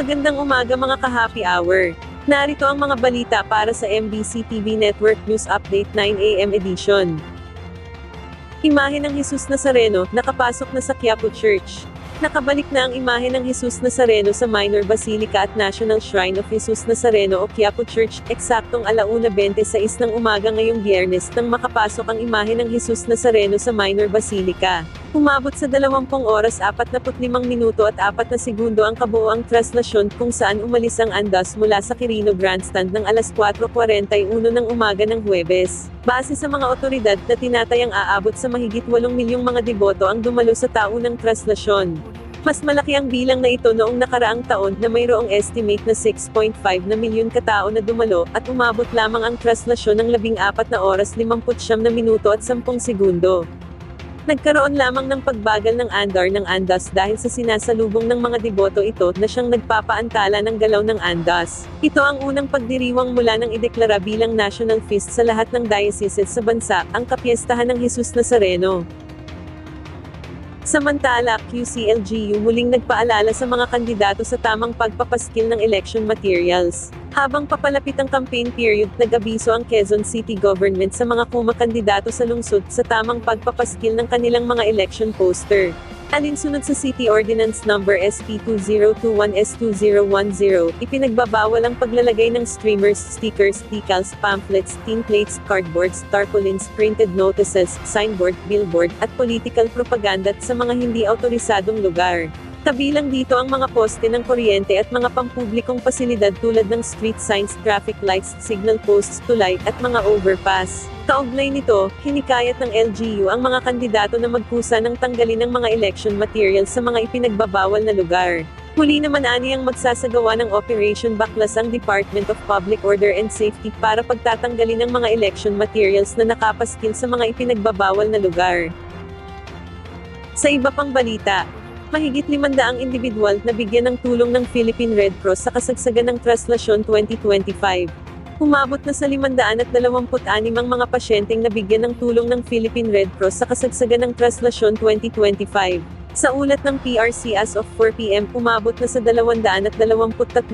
Magandang umaga mga ka-happy hour. Narito ang mga balita para sa MBC TV Network News Update 9 AM edition. Imahe ng Jesus Nazareno, nakapasok na sa Quiapo Church. Nakabalik na ang imahe ng Jesus Nazareno sa Minor Basilica at National Shrine of Jesus Nazareno o Quiapo Church, eksaktong 1:26 ng umaga ngayong Biyernes nang makapasok ang imahe ng Jesus Nazareno sa Minor Basilica. Umabot sa 20 oras 45 minuto at 4 na segundo ang kabuoang traslasyon kung saan umalis ang andas mula sa Quirino Grandstand ng alas 4:41 ng umaga ng Huwebes. Base sa mga otoridad na tinatayang aabot sa mahigit 8 milyong mga deboto ang dumalo sa taunang traslasyon. Mas malaki ang bilang na ito noong nakaraang taon na mayroong estimate na 6.5 na milyon katao na dumalo at umabot lamang ang traslasyon ng 14 na oras 59 na minuto at 10 segundo. Nagkaroon lamang ng pagbagal ng andar ng andas dahil sa sinasalubong ng mga deboto ito na siyang nagpapaantala ng galaw ng andas. Ito ang unang pagdiriwang mula nang ideklara bilang national feast sa lahat ng dioceses sa bansa, ang kapiestahan ng Jesus Nazareno. Samantala, QCLGU muling nagpaalala sa mga kandidato sa tamang pagpapaskil ng election materials. Habang papalapit ang campaign period, nag-abiso ang Quezon City Government sa mga kumakandidato sa lungsod sa tamang pagpapaskil ng kanilang mga election poster. Alinsunod sa City Ordinance No. SP2021-S2010, ipinagbabawal ang paglalagay ng streamers, stickers, decals, pamphlets, tin plates, cardboards, tarpaulins, printed notices, signboard, billboard, at political propaganda sa mga hindi autorisadong lugar. Kabilang dito ang mga poste ng kuryente at mga pampublikong pasilidad tulad ng street signs, traffic lights, signal posts, tulay, at mga overpass. Kaugnay nito, hinikayat ng LGU ang mga kandidato na magkusa ng tanggalin ng mga election materials sa mga ipinagbabawal na lugar. Huli naman aniyang magsasagawa ng Operation Baklas ang Department of Public Order and Safety para pagtatanggalin ng mga election materials na nakapaskil sa mga ipinagbabawal na lugar. Sa iba pang balita, mahigit 500 individual na bigyan ng tulong ng Philippine Red Cross sa kasagsagan ng Traslasyon 2025. Umabot na sa 526 ang mga pasyenteng nabigyan ng tulong ng Philippine Red Cross sa kasagsagan ng Traslasyon 2025. Sa ulat ng PRC as of 4 PM, umabot na sa 223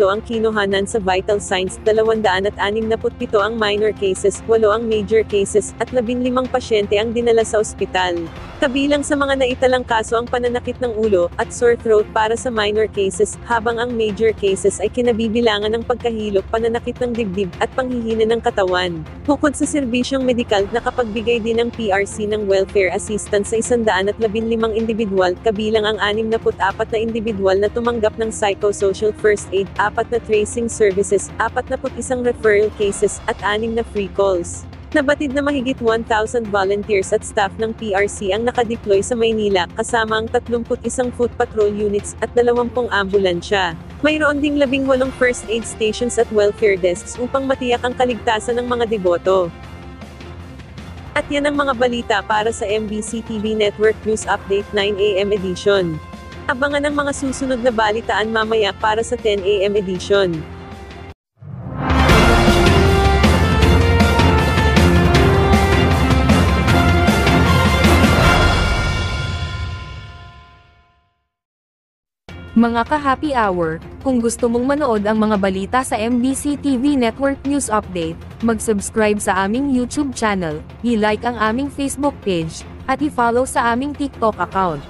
ang kinuhanan sa vital signs, 267 ang minor cases, 8 ang major cases, at 15 pasyente ang dinala sa ospital. Kabilang sa mga naitalang kaso ang pananakit ng ulo, at sore throat para sa minor cases, habang ang major cases ay kinabibilangan ng pagkahilo, pananakit ng dibdib, at panghihina ng katawan. Bukod sa serbisyong medikal, nakapagbigay din ng PRC ng welfare assistance sa 115 individual, kabilang ang 64 na individual na tumanggap ng psychosocial first aid, 4 na tracing services, 41 referral cases, at 6 na free calls. Nabatid na mahigit 1,000 volunteers at staff ng PRC ang nakadeploy sa Maynila, kasama ang 31 foot patrol units, at 20 ambulansya. Mayroon ding 18 first aid stations at welfare desks upang matiyak ang kaligtasan ng mga deboto. At yan ang mga balita para sa MBC TV Network News Update 9 AM edition. Abangan ang mga susunod na balitaan mamaya para sa 10 AM edition. Mga ka-happy hour, kung gusto mong manood ang mga balita sa MBC TV Network News Update, mag-subscribe sa aming YouTube channel, i-like ang aming Facebook page, at i-follow sa aming TikTok account.